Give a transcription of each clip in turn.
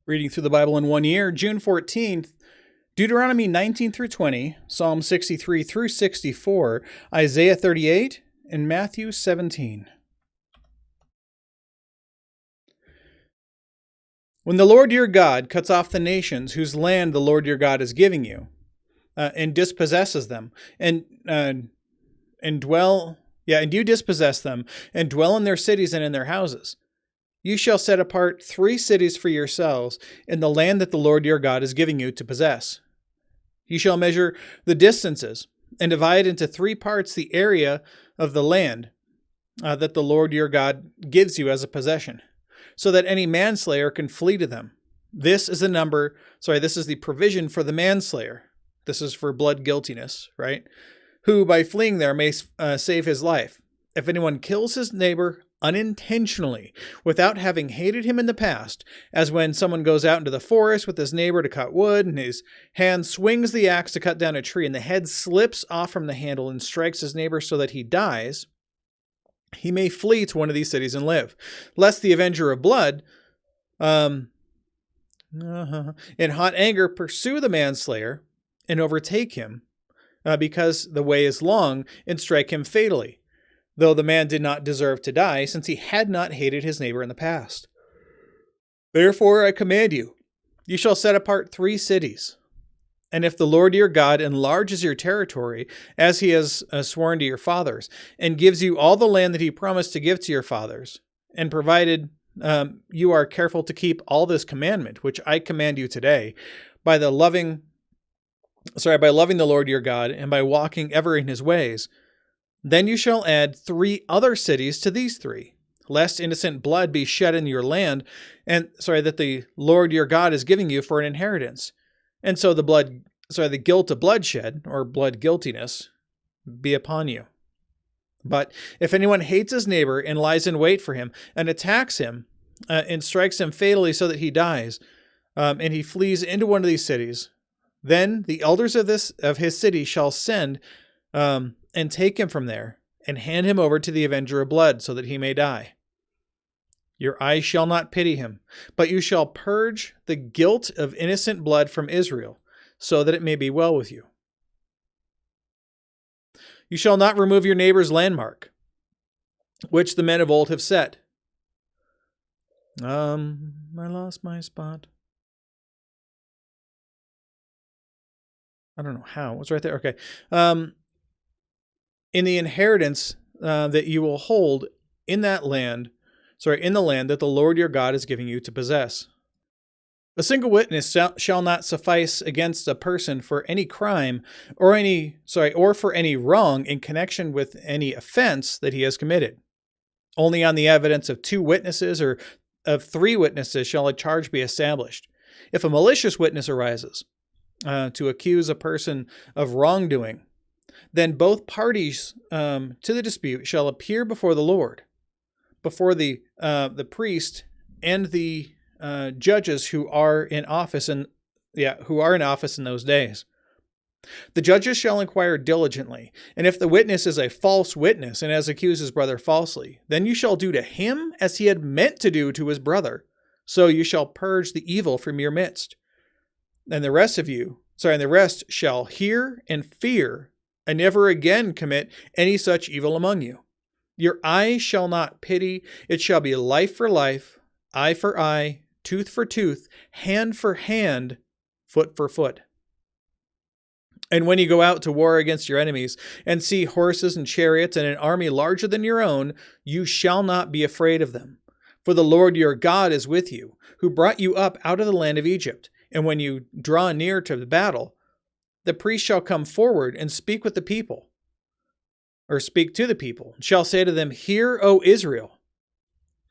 Reading through the Bible in 1 year, June 14th, Deuteronomy 19 through 20, Psalm 63 through 64, Isaiah 38, and Matthew 17. When the Lord your God cuts off the nations whose land the Lord your God is giving you, and dispossesses them, and you dispossess them, and dwell in their cities and in their houses, you shall set apart 3 cities for yourselves in the land that the Lord your God is giving you to possess. You shall measure the distances and divide into 3 parts the area of the land that the Lord your God gives you as a possession, so that any manslayer can flee to them. This is the provision for the manslayer. This is for blood guiltiness, right? Who by fleeing there may save his life. If anyone kills his neighbor unintentionally, without having hated him in the past, as when someone goes out into the forest with his neighbor to cut wood, and his hand swings the axe to cut down a tree, and the head slips off from the handle and strikes his neighbor so that he dies, he may flee to one of these cities and live, lest the avenger of blood, in hot anger, pursue the manslayer and overtake him, because the way is long, and strike him fatally, though the man did not deserve to die, since he had not hated his neighbor in the past. Therefore I command you, you shall set apart 3 cities. And if the Lord your God enlarges your territory, as he has sworn to your fathers, and gives you all the land that he promised to give to your fathers, and provided you are careful to keep all this commandment, which I command you today, by loving the Lord your God, and by walking ever in his ways, then you shall add 3 other cities to these 3, lest innocent blood be shed in your land, that the Lord your God is giving you for an inheritance. And so the guilt of bloodshed, or blood guiltiness, be upon you. But if anyone hates his neighbor and lies in wait for him, and attacks him, and strikes him fatally so that he dies, and he flees into one of these cities, then the elders of his city shall send and take him from there, and hand him over to the avenger of blood, so that he may die. Your eyes shall not pity him, but you shall purge the guilt of innocent blood from Israel, so that it may be well with you. You shall not remove your neighbor's landmark, which the men of old have set. I lost my spot. I don't know how. It's right there. Okay. In the inheritance that you will hold in the land that the Lord your God is giving you to possess. A single witness shall not suffice against a person for any crime or for any wrong in connection with any offense that he has committed. Only on the evidence of 2 witnesses or of 3 witnesses shall a charge be established. If a malicious witness arises to accuse a person of wrongdoing, then both parties to the dispute shall appear before the Lord, before the priest and the judges who are in office in those days. The judges shall inquire diligently, and if the witness is a false witness and has accused his brother falsely, then you shall do to him as he had meant to do to his brother. So you shall purge the evil from your midst. And the rest shall hear and fear, and never again commit any such evil among you. Your eye shall not pity, it shall be life for life, eye for eye, tooth for tooth, hand for hand, foot for foot. And when you go out to war against your enemies, and see horses and chariots and an army larger than your own, you shall not be afraid of them. For the Lord your God is with you, who brought you up out of the land of Egypt. And when you draw near to the battle, the priest shall come forward and speak to the people, and shall say to them, Hear, O Israel,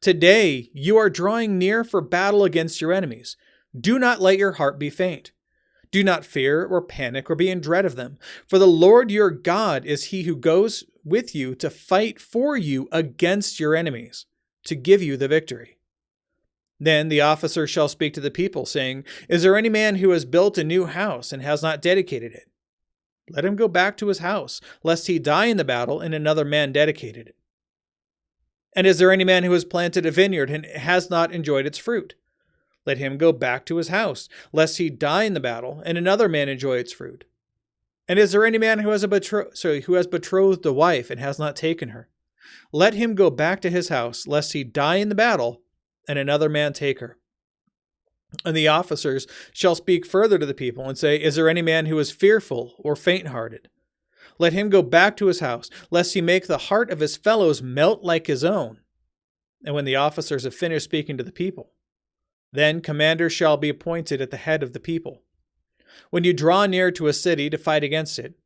today you are drawing near for battle against your enemies. Do not let your heart be faint. Do not fear or panic or be in dread of them. For the Lord your God is he who goes with you to fight for you against your enemies, to give you the victory. Then the officer shall speak to the people, saying, Is there any man who has built a new house and has not dedicated it? Let him go back to his house, lest he die in the battle and another man dedicated it. And is there any man who has planted a vineyard and has not enjoyed its fruit? Let him go back to his house, lest he die in the battle, and another man enjoy its fruit. And is there any man who has betrothed a wife and has not taken her? Let him go back to his house, lest he die in the battle, and another man take her. And the officers shall speak further to the people and say, is there any man who is fearful or faint-hearted? Let him go back to his house, lest he make the heart of his fellows melt like his own. And when the officers have finished speaking to the people, then commanders shall be appointed at the head of the people. When you draw near to a city to fight against it,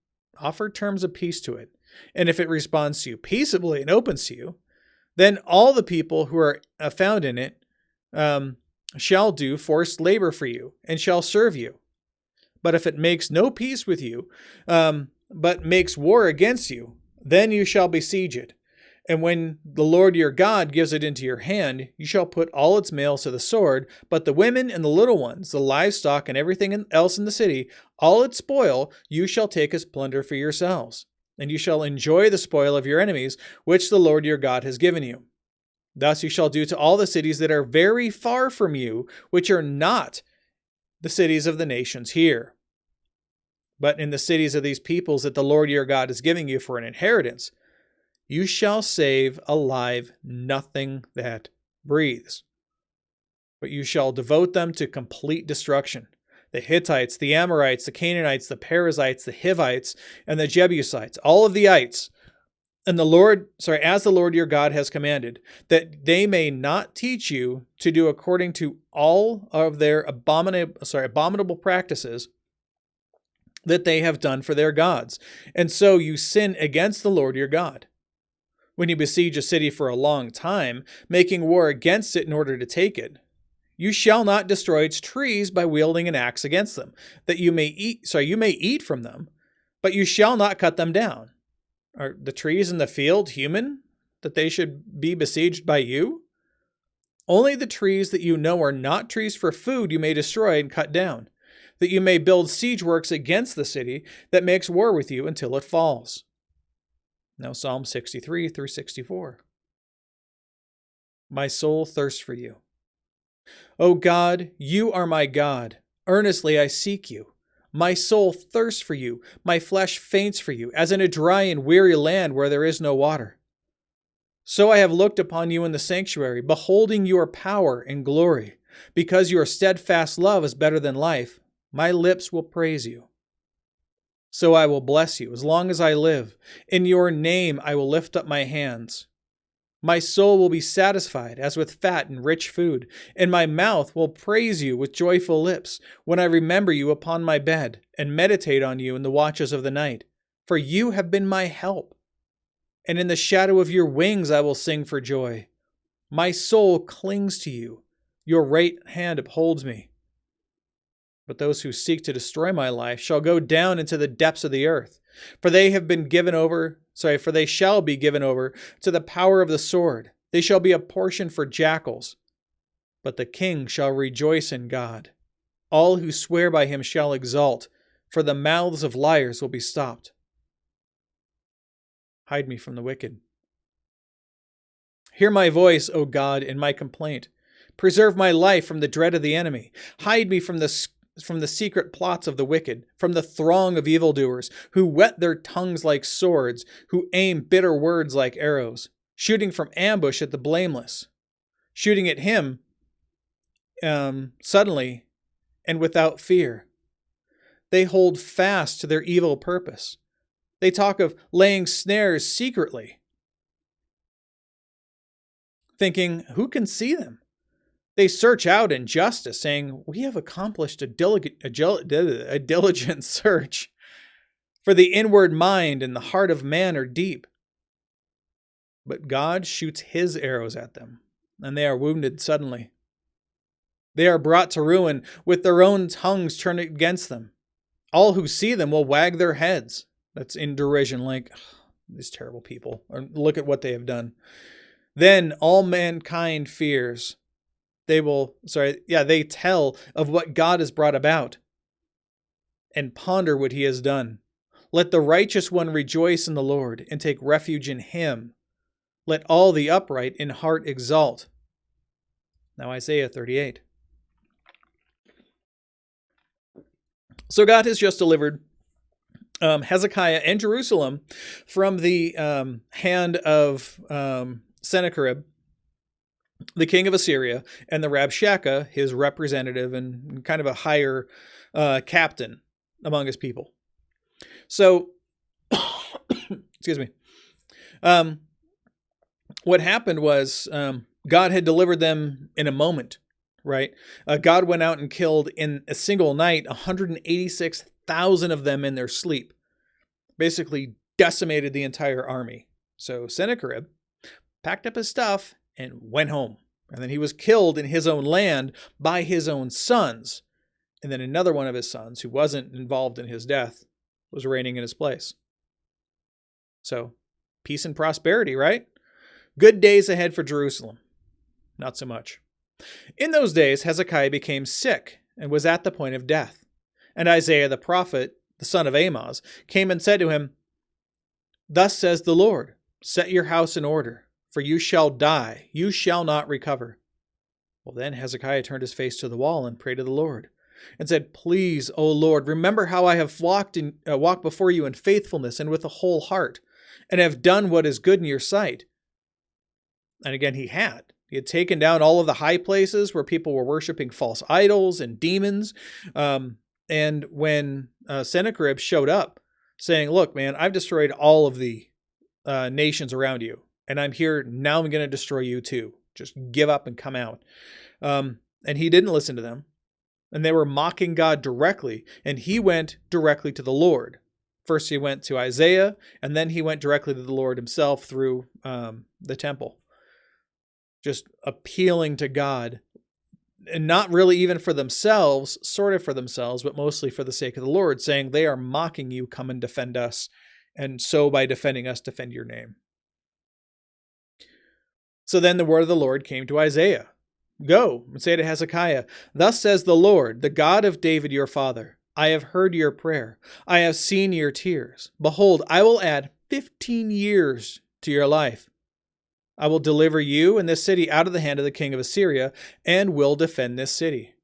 offer terms of peace to it. And if it responds to you peaceably and opens to you, then all the people who are found in it shall do forced labor for you and shall serve you. But if it makes no peace with you, but makes war against you, then you shall besiege it. And when the Lord your God gives it into your hand, you shall put all its males to the sword, but the women and the little ones, the livestock and everything else in the city, all its spoil, you shall take as plunder for yourselves. And you shall enjoy the spoil of your enemies, which the Lord your God has given you. Thus you shall do to all the cities that are very far from you, which are not the cities of the nations here, but in the cities of these peoples that the Lord your God is giving you for an inheritance. You shall save alive nothing that breathes, but you shall devote them to complete destruction. The Hittites, the Amorites, the Canaanites, the Perizzites, the Hivites, and the Jebusites, all of the ites, and as the Lord your God has commanded, that they may not teach you to do according to all of their abominable practices that they have done for their gods. And so you sin against the Lord your God. When you besiege a city for a long time, making war against it in order to take it, you shall not destroy its trees by wielding an axe against them, that you may eat from them, but you shall not cut them down. Are the trees in the field human, that they should be besieged by you? Only the trees that you know are not trees for food you may destroy and cut down, that you may build siege works against the city that makes war with you until it falls. Now Psalm 63 through 64. My soul thirsts for you. O God, you are my God. Earnestly I seek you. My soul thirsts for you. My flesh faints for you, as in a dry and weary land where there is no water. So I have looked upon you in the sanctuary, beholding your power and glory. Because your steadfast love is better than life, my lips will praise you. So I will bless you as long as I live. In your name I will lift up my hands. My soul will be satisfied as with fat and rich food, and my mouth will praise you with joyful lips when I remember you upon my bed and meditate on you in the watches of the night. For you have been my help, and in the shadow of your wings I will sing for joy. My soul clings to you. Your right hand upholds me. But those who seek to destroy my life shall go down into the depths of the earth, for they shall be given over to the power of the sword. They shall be a portion for jackals, but the king shall rejoice in God. All who swear by him shall exult, for the mouths of liars will be stopped. Hide me from the wicked. Hear my voice, O God, in my complaint. Preserve my life from the dread of the enemy. Hide me from the secret plots of the wicked, from the throng of evildoers, who whet their tongues like swords, who aim bitter words like arrows, shooting from ambush at the blameless, shooting at him suddenly and without fear. They hold fast to their evil purpose. They talk of laying snares secretly, thinking, who can see them? They search out injustice, saying, we have accomplished a diligent search. For the inward mind and the heart of man are deep. But God shoots his arrows at them, and they are wounded suddenly. They are brought to ruin with their own tongues turned against them. All who see them will wag their heads. That's in derision, like, these terrible people. Or look at what they have done. Then all mankind fears. They tell of what God has brought about and ponder what he has done. Let the righteous one rejoice in the Lord and take refuge in him. Let all the upright in heart exalt. Now Isaiah 38. So God has just delivered Hezekiah and Jerusalem from the hand of Sennacherib, the king of Assyria, and the Rabshakeh, his representative and kind of a higher captain among his people. So, excuse me. What happened was God had delivered them in a moment, right? God went out and killed in a single night 186,000 of them in their sleep, basically decimated the entire army. So Sennacherib packed up his stuff and went home. And then he was killed in his own land by his own sons. And then another one of his sons, who wasn't involved in his death, was reigning in his place. So, peace and prosperity, right? Good days ahead for Jerusalem. Not so much. In those days, Hezekiah became sick and was at the point of death. And Isaiah the prophet, the son of Amoz, came and said to him, "Thus says the Lord, set your house in order, for you shall die, you shall not recover." Well, then Hezekiah turned his face to the wall and prayed to the Lord, and said, "Please, O Lord, remember how I have walked before you in faithfulness and with a whole heart, and have done what is good in your sight." And again, he had. He had taken down all of the high places where people were worshiping false idols and demons. And when Sennacherib showed up saying, "Look, man, I've destroyed all of the nations around you, and I'm here, now I'm going to destroy you too. Just give up and come out." And he didn't listen to them. And they were mocking God directly, and he went directly to the Lord. First he went to Isaiah, and then he went directly to the Lord himself through the temple. Just appealing to God, and not really even for themselves, sort of for themselves, but mostly for the sake of the Lord, saying, "They are mocking you, come and defend us. And so by defending us, defend your name." So then the word of the Lord came to Isaiah. "Go and say to Hezekiah, thus says the Lord, the God of David your father, I have heard your prayer. I have seen your tears. Behold, I will add 15 years to your life. I will deliver you and this city out of the hand of the king of Assyria, and will defend this city.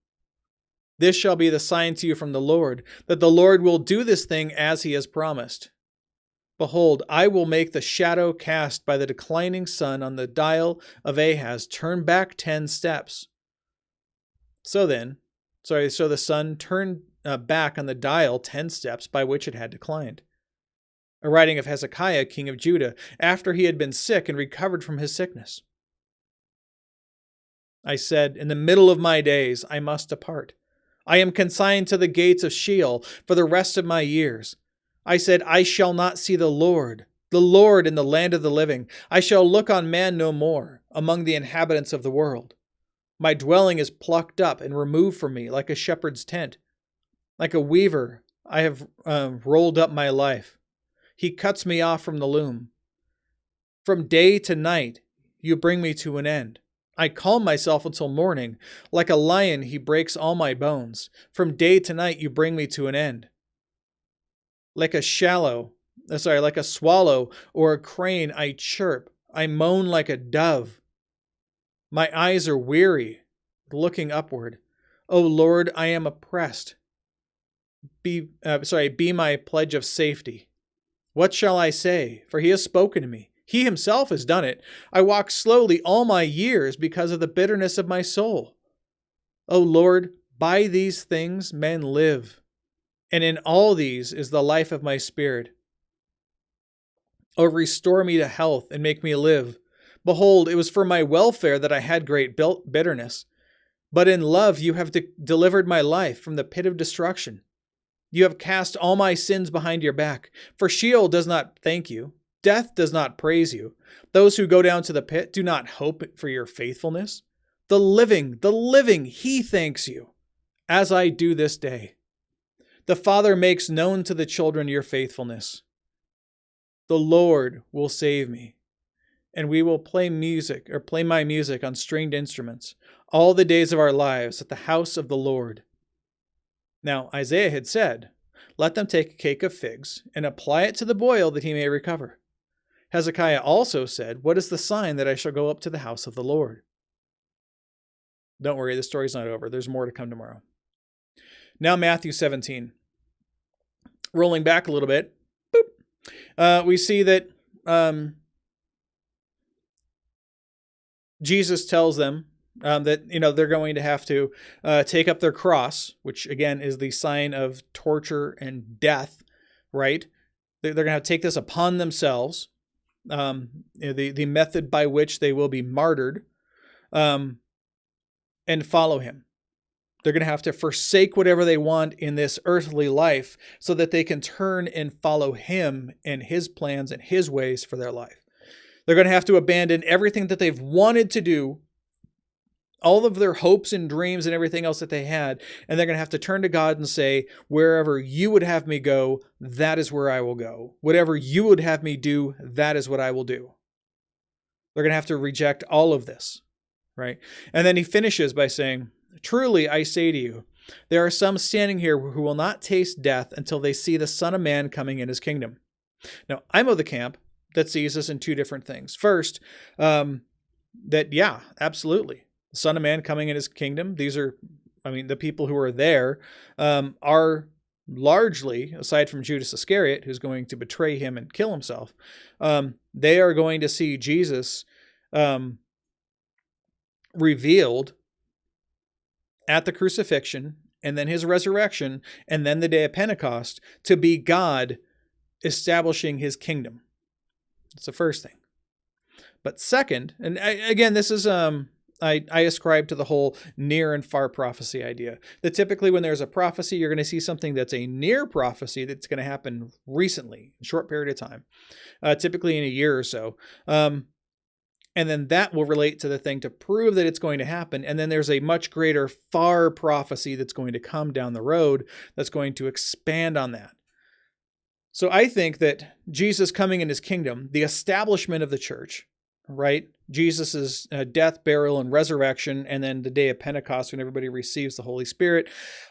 This shall be the sign to you from the Lord, that the Lord will do this thing as he has promised. Behold, I will make the shadow cast by the declining sun on the dial of Ahaz turn back 10 steps. So the sun turned back on the dial 10 steps by which it had declined." A writing of Hezekiah, king of Judah, after he had been sick and recovered from his sickness. "I said, in the middle of my days, I must depart. I am consigned to the gates of Sheol for the rest of my years. I said, I shall not see the Lord in the land of the living. I shall look on man no more among the inhabitants of the world. My dwelling is plucked up and removed from me like a shepherd's tent. Like a weaver, I have rolled up my life. He cuts me off from the loom. From day to night, you bring me to an end. I calm myself until morning. Like a lion, he breaks all my bones. From day to night, you bring me to an end. Like a swallow or a crane, I chirp. I moan like a dove. My eyes are weary, looking upward. O Lord, I am oppressed. Be my pledge of safety. What shall I say? For he has spoken to me. He himself has done it. I walk slowly all my years because of the bitterness of my soul. O Lord, by these things men live, and in all these is the life of my spirit. O restore me to health and make me live. Behold, it was for my welfare that I had great bitterness. But in love you have delivered my life from the pit of destruction. You have cast all my sins behind your back. For Sheol does not thank you. Death does not praise you. Those who go down to the pit do not hope for your faithfulness. The living, he thanks you, as I do this day. The Father makes known to the children your faithfulness. The Lord will save me, and we will play my music on stringed instruments all the days of our lives at the house of the Lord. Now Isaiah had said, let them take a cake of figs and apply it to the boil that he may recover. Hezekiah also said, what is the sign that I shall go up to the house of the Lord? Don't worry, the story's not over. There's more to come tomorrow. Now Matthew 17. Rolling back a little bit, we see that Jesus tells them that they're going to have to take up their cross, which again is the sign of torture and death, right? They're going to have to take this upon themselves, the method by which they will be martyred, and follow him. They're going to have to forsake whatever they want in this earthly life so that they can turn and follow him and his plans and his ways for their life. They're going to have to abandon everything that they've wanted to do, all of their hopes and dreams and everything else that they had, and they're going to have to turn to God and say, wherever you would have me go, that is where I will go. Whatever you would have me do, that is what I will do. They're going to have to reject all of this, right? And then he finishes by saying, truly, I say to you, there are some standing here who will not taste death until they see the Son of Man coming in his kingdom. Now, I'm of the camp that sees this in two different things. First, absolutely. The Son of Man coming in his kingdom. These are, the people who are there are largely, aside from Judas Iscariot, who's going to betray him and kill himself, they are going to see Jesus revealed at the crucifixion, and then his resurrection, and then the day of Pentecost, to be God establishing his kingdom. That's the first thing. But second, and again, this is, I ascribe to the whole near and far prophecy idea. That typically when there's a prophecy, you're going to see something that's a near prophecy that's going to happen recently, in a short period of time, typically in a year or so. And then that will relate to the thing to prove that it's going to happen. And then there's a much greater far prophecy that's going to come down the road that's going to expand on that. So I think that Jesus coming in his kingdom, the establishment of the church, right? Jesus's death, burial, and resurrection, and then the day of Pentecost when everybody receives the Holy Spirit.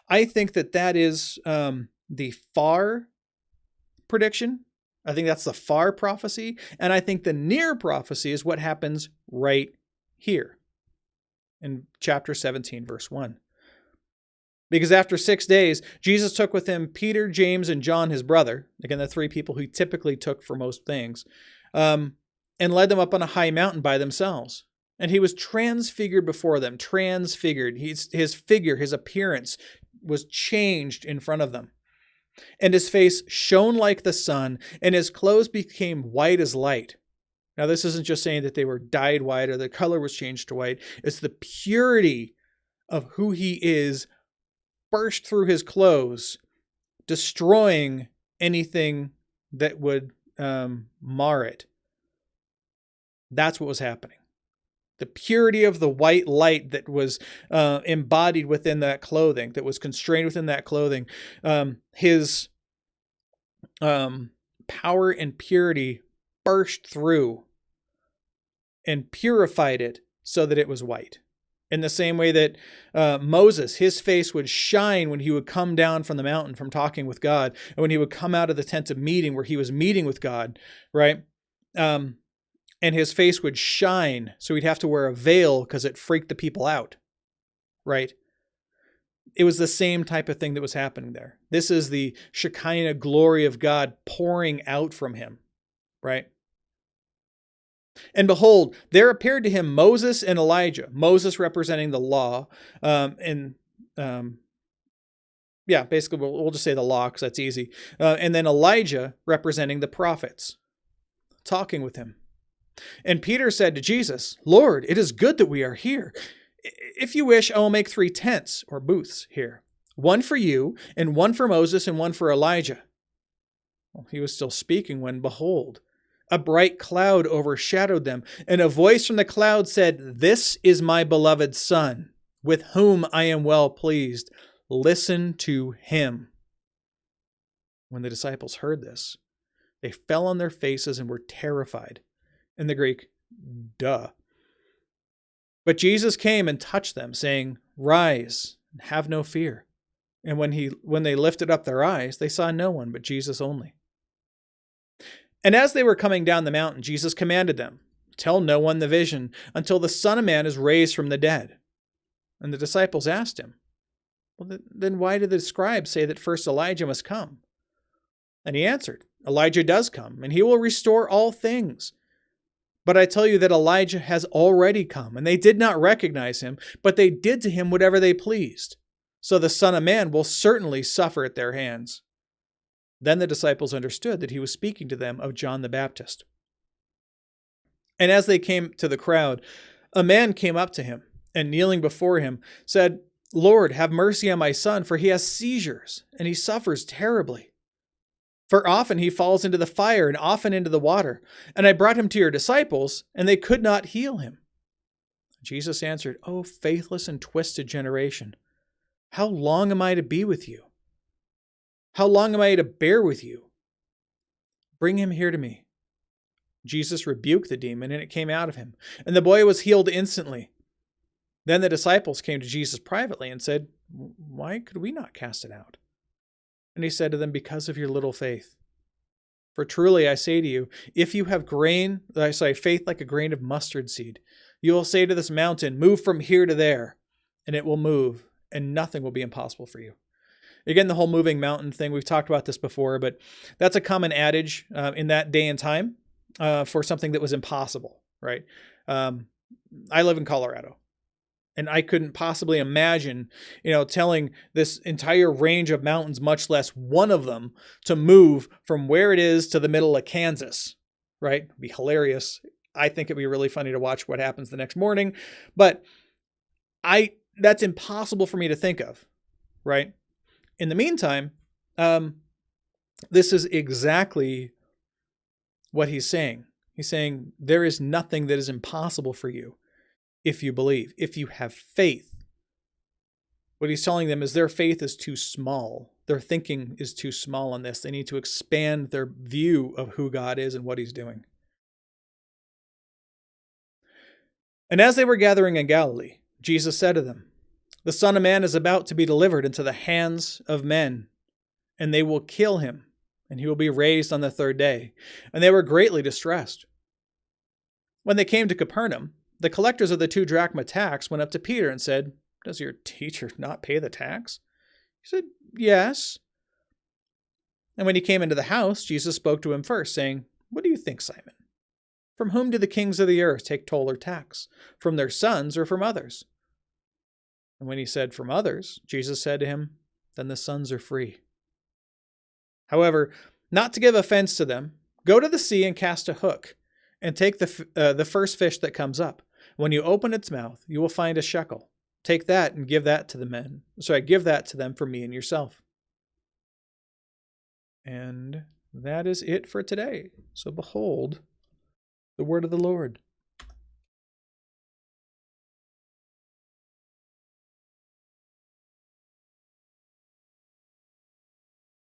I think that is the far prediction. I think that's the far prophecy. And I think the near prophecy is what happens right here in chapter 17, verse 1. Because after 6 days, Jesus took with him Peter, James, and John, his brother, again, the three people he typically took for most things, and led them up on a high mountain by themselves. And he was transfigured before them, transfigured. His figure, his appearance was changed in front of them. And his face shone like the sun, and his clothes became white as light. Now, this isn't just saying that they were dyed white or the color was changed to white. It's the purity of who he is burst through his clothes, destroying anything that would mar it. That's what was happening. The purity of the white light that was embodied within that clothing, that was constrained within that clothing, his power and purity burst through and purified it so that it was white. In the same way that Moses, his face would shine when he would come down from the mountain from talking with God, and when he would come out of the tent of meeting where he was meeting with God, right? And his face would shine, so he'd have to wear a veil because it freaked the people out, right? It was the same type of thing that was happening there. This is the Shekinah glory of God pouring out from him, right? And behold, there appeared to him Moses and Elijah, Moses representing the law, basically we'll just say the law because that's easy. And then Elijah representing the prophets, talking with him. And Peter said to Jesus, Lord, it is good that we are here. If you wish, I will make 3 tents or booths here. One for you, and one for Moses, and one for Elijah. Well, he was still speaking when, behold, a bright cloud overshadowed them, and a voice from the cloud said, This is my beloved Son, with whom I am well pleased. Listen to him. When the disciples heard this, they fell on their faces and were terrified. In the Greek, duh. But Jesus came and touched them, saying, Rise, and have no fear. And when they lifted up their eyes, they saw no one but Jesus only. And as they were coming down the mountain, Jesus commanded them, Tell no one the vision until the Son of Man is raised from the dead. And the disciples asked him, Well, then why did the scribes say that first Elijah must come? And he answered, Elijah does come, and he will restore all things. But I tell you that Elijah has already come, and they did not recognize him, but they did to him whatever they pleased. So the Son of Man will certainly suffer at their hands. Then the disciples understood that he was speaking to them of John the Baptist. And as they came to the crowd, a man came up to him, and kneeling before him, said, Lord, have mercy on my son, for he has seizures, and he suffers terribly. For often he falls into the fire and often into the water. And I brought him to your disciples, and they could not heal him. Jesus answered, O faithless and twisted generation, how long am I to be with you? How long am I to bear with you? Bring him here to me. Jesus rebuked the demon, and it came out of him, and the boy was healed instantly. Then the disciples came to Jesus privately and said, Why could we not cast it out? And he said to them, Because of your little faith. For truly I say to you, if you have faith like a grain of mustard seed, you will say to this mountain, Move from here to there, and it will move, and nothing will be impossible for you. Again, the whole moving mountain thing, we've talked about this before, but that's a common adage in that day and time for something that was impossible, right? I live in Colorado. And I couldn't possibly imagine, telling this entire range of mountains, much less one of them, to move from where it is to the middle of Kansas, right? It'd be hilarious. I think it'd be really funny to watch what happens the next morning. But that's impossible for me to think of, right? In the meantime, this is exactly what he's saying. He's saying there is nothing that is impossible for you. If you believe, if you have faith. What he's telling them is their faith is too small. Their thinking is too small on this. They need to expand their view of who God is and what he's doing. And as they were gathering in Galilee, Jesus said to them, The Son of Man is about to be delivered into the hands of men, and they will kill him, and he will be raised on the third day. And they were greatly distressed. When they came to Capernaum, the collectors of the 2 drachma tax went up to Peter and said, Does your teacher not pay the tax? He said, Yes. And when he came into the house, Jesus spoke to him first, saying, What do you think, Simon? From whom do the kings of the earth take toll or tax? From their sons or from others? And when he said, From others, Jesus said to him, Then the sons are free. However, not to give offense to them, go to the sea and cast a hook, and take the first fish that comes up. When you open its mouth, you will find a shekel. Take that and give that to them for me and yourself. And that is it for today. So behold, the word of the Lord.